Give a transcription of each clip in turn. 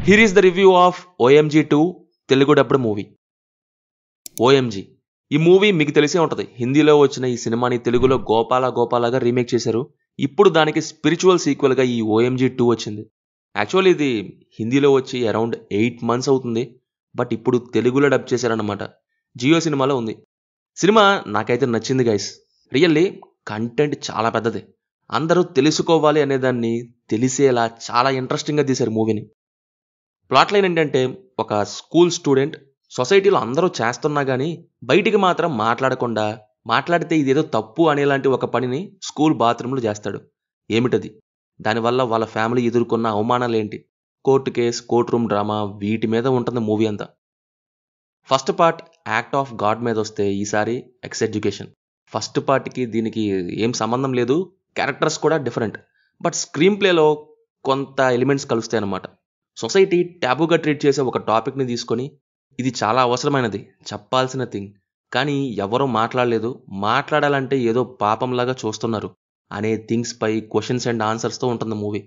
Here is the review of OMG 2 Telugu dubbed movie. OMG ఈ movie మీకు తెలిసే ఉంటుంది. హిందీలో వచ్చిన ఈ సినిమాని తెలుగులో గోపాలగా రీమేక్ చేశారు. ఇప్పుడు దానికి స్పిరిచువల్ సీక్వెల్గా ఈ OMG 2 వచ్చింది. యాక్చువల్లీ ఇది హిందీలో వచ్చి అరౌండ్ 8 months అవుతుంది. బట్ ఇప్పుడు తెలుగులో డబ్ చేశారన్నమాట. జియో సినిమాలో ఉంది. సినిమా నాకైతే నచ్చింది గైస్. రియల్లీ కంటెంట్ చాలా పెద్దది. అందరూ తెలుసుకోవాలి అనేదాన్ని తెలిసేలా చాలా ఇంట్రెస్టింగ్గా తీశారు మూవీని. ప్లాట్ లైన్ ఏంటంటే, ఒక స్కూల్ స్టూడెంట్ సొసైటీలో అందరూ చేస్తున్నా కానీ బయటికి మాత్రం మాట్లాడకుండా, మాట్లాడితే ఇదేదో తప్పు అనేలాంటి ఒక పనిని స్కూల్ బాత్రూంలో చేస్తాడు. ఏమిటది? దానివల్ల వాళ్ళ ఫ్యామిలీ ఎదుర్కొన్న అవమానాలు ఏంటి, court case, court room drama, వీటి మీద ఉంటుంది మూవీ అంతా. First part act of God మీద వస్తే, ఈసారి ఎక్స్ ఎడ్యుకేషన్. ఫస్ట్ పార్ట్కి దీనికి ఏం సంబంధం లేదు, క్యారెక్టర్స్ కూడా డిఫరెంట్. బట్ స్క్రీన్ ప్లేలో కొంత ఎలిమెంట్స్ కలుస్తాయి అన్నమాట. సొసైటీ ట్యాబుగా ట్రీట్ చేసే ఒక టాపిక్ని తీసుకొని, ఇది చాలా అవసరమైనది, చెప్పాల్సిన థింగ్, కానీ ఎవరూ మాట్లాడలేదు, మాట్లాడాలంటే ఏదో పాపంలాగా చూస్తున్నారు అనే థింగ్స్ పై క్వశ్చన్స్ అండ్ ఆన్సర్స్తో ఉంటుంది మూవీ.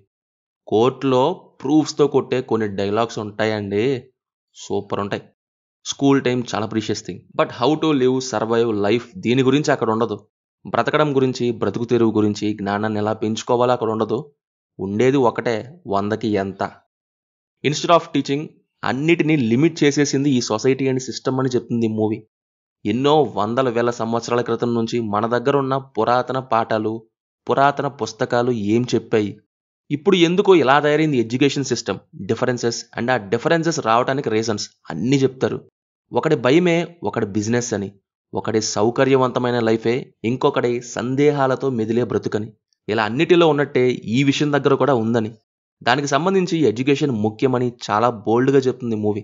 కోర్టులో ప్రూఫ్స్తో కొట్టే కొన్ని డైలాగ్స్ ఉంటాయండి, సూపర్ ఉంటాయి. స్కూల్ టైం చాలా precious thing, but how to live, survive life, దీని గురించి అక్కడ ఉండదు. బ్రతకడం గురించి, బ్రతుకు తెరువు గురించి, జ్ఞానాన్ని ఎలా పెంచుకోవాలో అక్కడ ఉండదు. ఉండేది ఒకటే, 100కి ఎంత. ఇన్స్టెడ్ ఆఫ్ టీచింగ్, అన్నిటినీ లిమిట్ చేసేసింది ఈ సొసైటీ అండ్ సిస్టమ్ అని చెప్తుంది మూవీ. ఎన్నో వందల వేల సంవత్సరాల క్రితం నుంచి మన దగ్గర ఉన్న పురాతన పాఠాలు, పురాతన పుస్తకాలు ఏం చెప్పాయి, ఇప్పుడు ఎందుకు ఇలా తయారైంది ఎడ్యుకేషన్ సిస్టమ్, డిఫరెన్సెస్ అండ్ ఆ డిఫరెన్సెస్ రావడానికి రీజన్స్ అన్నీ చెప్తారు. ఒకటి భయమే, ఒకటి బిజినెస్ అని, ఒకటి సౌకర్యవంతమైన లైఫే, ఇంకొకటి సందేహాలతో మెదిలే బ్రతుకని. ఇలా అన్నిటిలో ఉన్నట్టే ఈ విషయం దగ్గర కూడా ఉందని, దానికి సంబంధించి ఎడ్యుకేషన్ ముఖ్యమని చాలా బోల్డ్గా చెప్తుంది మూవీ.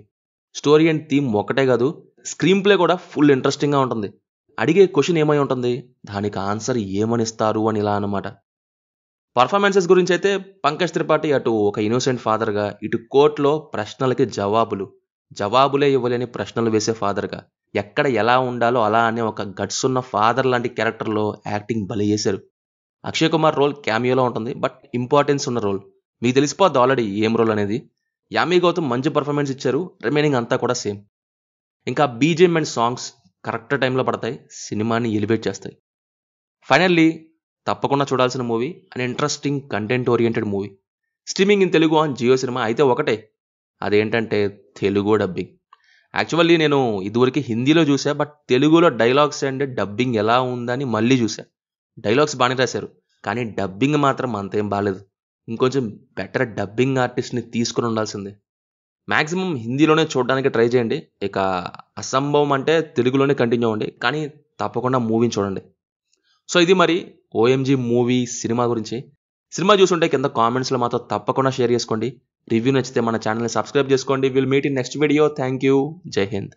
స్టోరీ అండ్ థీమ్ ఒకటే కాదు, స్క్రీన్ ప్లే కూడా ఫుల్ ఇంట్రెస్టింగ్గా ఉంటుంది. అడిగే క్వశ్చన్ ఏమై ఉంటుంది, దానికి ఆన్సర్ ఏమనిస్తారు అని ఇలా అన్నమాట. పర్ఫార్మెన్సెస్ గురించి అయితే, పంకజ్ త్రిపాఠి అటు ఒక ఇన్నోసెంట్ ఫాదర్గా, ఇటు కోర్టులో ప్రశ్నలకి జవాబులే ఇవ్వలేని ప్రశ్నలు వేసే ఫాదర్గా, ఎక్కడ ఎలా ఉండాలో అలా అనే ఒక గట్స్ ఉన్న ఫాదర్ లాంటి క్యారెక్టర్లో యాక్టింగ్ భలే చేశారు. అక్షయ్ కుమార్ రోల్ క్యామియోలో ఉంటుంది, బట్ ఇంపార్టెన్స్ ఉన్న రోల్. మీకు తెలిసిపోద్ది ఆల్రెడీ ఏం రోల్ అనేది. యామీ గౌతమ్ మంచి పర్ఫార్మెన్స్ ఇచ్చారు, రిమైనింగ్ అంతా కూడా సేమ్. ఇంకా బీజిఎం అండ్ సాంగ్స్ కరెక్ట్ టైంలో పడతాయి, సినిమాని ఎలివేట్ చేస్తాయి. ఫైనల్లీ తప్పకుండా చూడాల్సిన movie, and interesting content oriented movie. Streaming in Telugu on Jio cinema. అయితే ఒకటే, అదేంటంటే తెలుగు డబ్బింగ్. యాక్చువల్లీ నేను ఇదివరకు హిందీలో చూసా, బట్ తెలుగులో డైలాగ్స్ అండ్ డబ్బింగ్ ఎలా ఉందని మళ్ళీ చూసా. డైలాగ్స్ బాగానే రాశారు, కానీ డబ్బింగ్ మాత్రం అంతేం బాగాలేదు. ఇంకొంచెం బెటర్ డబ్బింగ్ ఆర్టిస్ట్ని తీసుకుని ఉండాల్సిందే. మ్యాక్సిమం హిందీలోనే చూడడానికి ట్రై చేయండి. ఇక అసంభవం అంటే తెలుగులోనే కంటిన్యూ అవ్వండి, కానీ తప్పకుండా మూవీని చూడండి. సో ఇది మరి OMG మూవీ సినిమా గురించి. సినిమా చూసుంటే కింద కామెంట్స్లో మాతో తప్పకుండా షేర్ చేసుకోండి. రివ్యూ నచ్చితే మన ఛానల్ని సబ్స్క్రైబ్ చేసుకోండి. Will meet in next video. Thank you. జై హింద్.